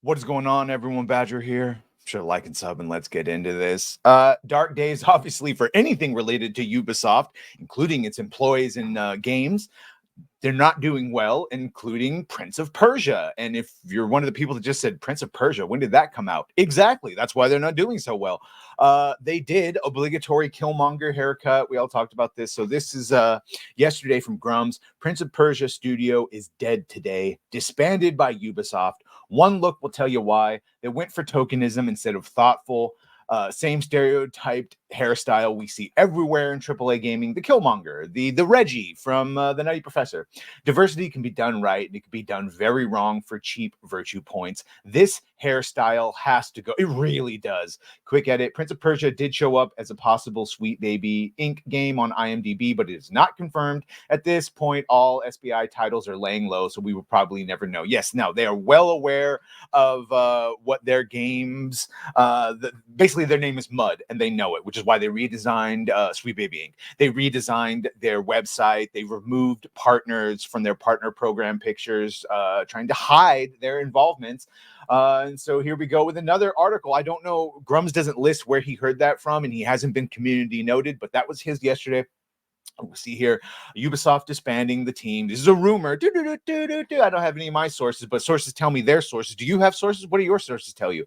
What is going on, everyone? Badger here. Sure, like and sub, and let's get into this. Dark days, obviously, for anything related to Ubisoft, including its employees and games. They're not doing well, including Prince of Persia. And if you're one of the people that just said Prince of Persia, when did that come out? Exactly. That's why they're not doing so well. They did obligatory Killmonger haircut. We all talked about this. So this is yesterday from Grum's. Prince of Persia studio is dead today, disbanded by Ubisoft. One look will tell you why. They went for tokenism instead of thoughtful. Same stereotyped hairstyle we see everywhere in AAA gaming. The Killmonger, the Reggie from The Nutty Professor. Diversity can be done right, and it can be done very wrong for cheap virtue points. This hairstyle has to go. It really does. Quick edit. Prince of Persia did show up as a possible Sweet Baby Inc. game on IMDb, but it is not confirmed. At this point, all SBI titles are laying low, so we will probably never know. Yes, now they are well aware of what their games, basically their name is Mud, and they know it, which is why they redesigned Sweet Baby Inc. They redesigned their website. They removed partners from their partner program pictures, trying to hide their involvements. And so here we go with another article. I don't know, Grums doesn't list where he heard that from, and he hasn't been community noted, but that was his yesterday. We see here Ubisoft disbanding the team. This is a rumor. I don't have any of my sources, but sources tell me their sources. Do you have sources? What do your sources tell you?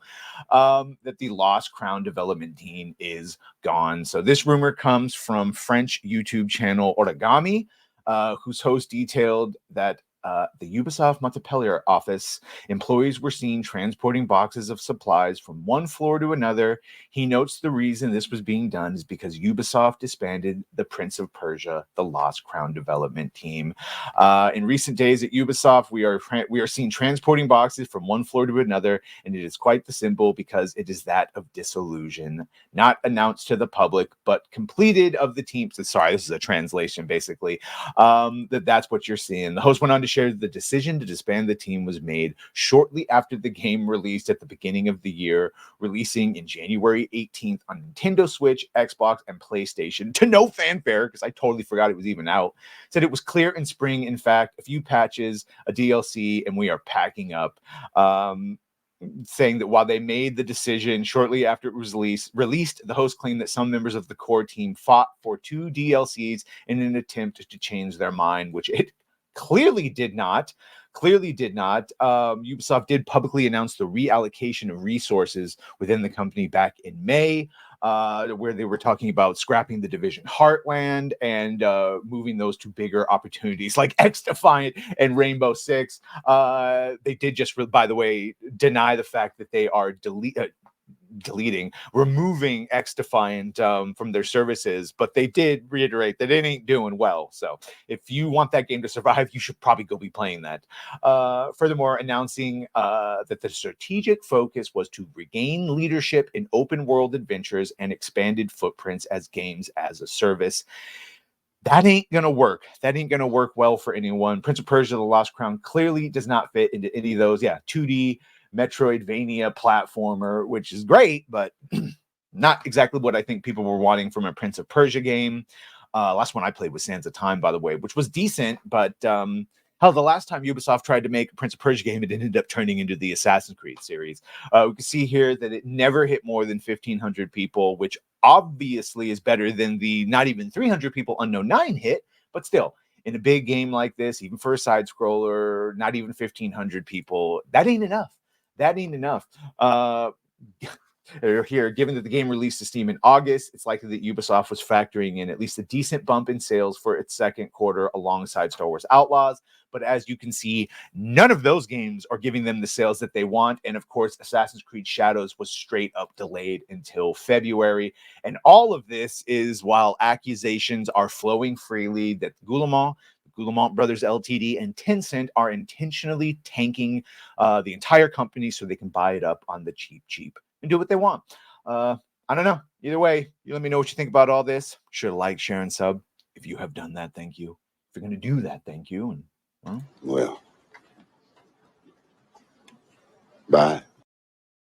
That the Lost Crown development team is gone. So this rumor comes from French YouTube channel Origami, whose host detailed that the Ubisoft Montpellier office employees were seen transporting boxes of supplies from one floor to another. He notes the reason this was being done is because Ubisoft disbanded the Prince of Persia, the Lost Crown development team. In recent days at Ubisoft, we are seen transporting boxes from one floor to another, and it is quite the symbol because it is that of disillusion, not announced to the public, but completed of the team. So, sorry, this is a translation, basically. That's what you're seeing. The host went on to share the decision to disband the team was made shortly after the game released at the beginning of the year, releasing in January 18th on Nintendo Switch, Xbox, and PlayStation to no fanfare, because I totally forgot it was even out. Said it was clear in spring, in fact, a few patches, a DLC, and we are packing up. Saying that while they made the decision shortly after it was released, the host claimed that some members of the core team fought for 2 DLCs in an attempt to change their mind, which it clearly did not. Ubisoft did publicly announce the reallocation of resources within the company back in May, where they were talking about scrapping the Division Heartland and moving those to bigger opportunities like X-Defiant and Rainbow Six. They did just, by the way, deny the fact that they are removing X-Defiant from their services, but they did reiterate that it ain't doing well. So if you want that game to survive, you should probably go be playing that. Furthermore, announcing that the strategic focus was to regain leadership in open world adventures and expanded footprints as games as a service. That ain't going to work. That ain't going to work well for anyone. Prince of Persia, The Lost Crown clearly does not fit into any of those. Yeah, 2D Metroidvania platformer, which is great, but not exactly what I think people were wanting from a Prince of Persia game. Last one I played was Sands of Time, by the way, which was decent, but hell, the last time Ubisoft tried to make a Prince of Persia game, it ended up turning into the Assassin's Creed series. We can see here that it never hit more than 1,500 people, which obviously is better than the not even 300 people Unknown 9 hit, but still, in a big game like this, even for a side scroller, not even 1,500 people, that ain't enough. Here, given that the game released to Steam in August, it's likely that Ubisoft was factoring in at least a decent bump in sales for its second quarter alongside Star Wars Outlaws. But as you can see, none of those games are giving them the sales that they want. And of course, Assassin's Creed Shadows was straight up delayed until February. And all of this is while accusations are flowing freely that Guillemot Brothers Ltd. And Tencent are intentionally tanking the entire company so they can buy it up on the cheap and do what they want. I don't know. Either way, you let me know what you think about all this. Be sure to like, share, and sub. If you have done that, thank you. If you're going to do that, thank you. And well, bye.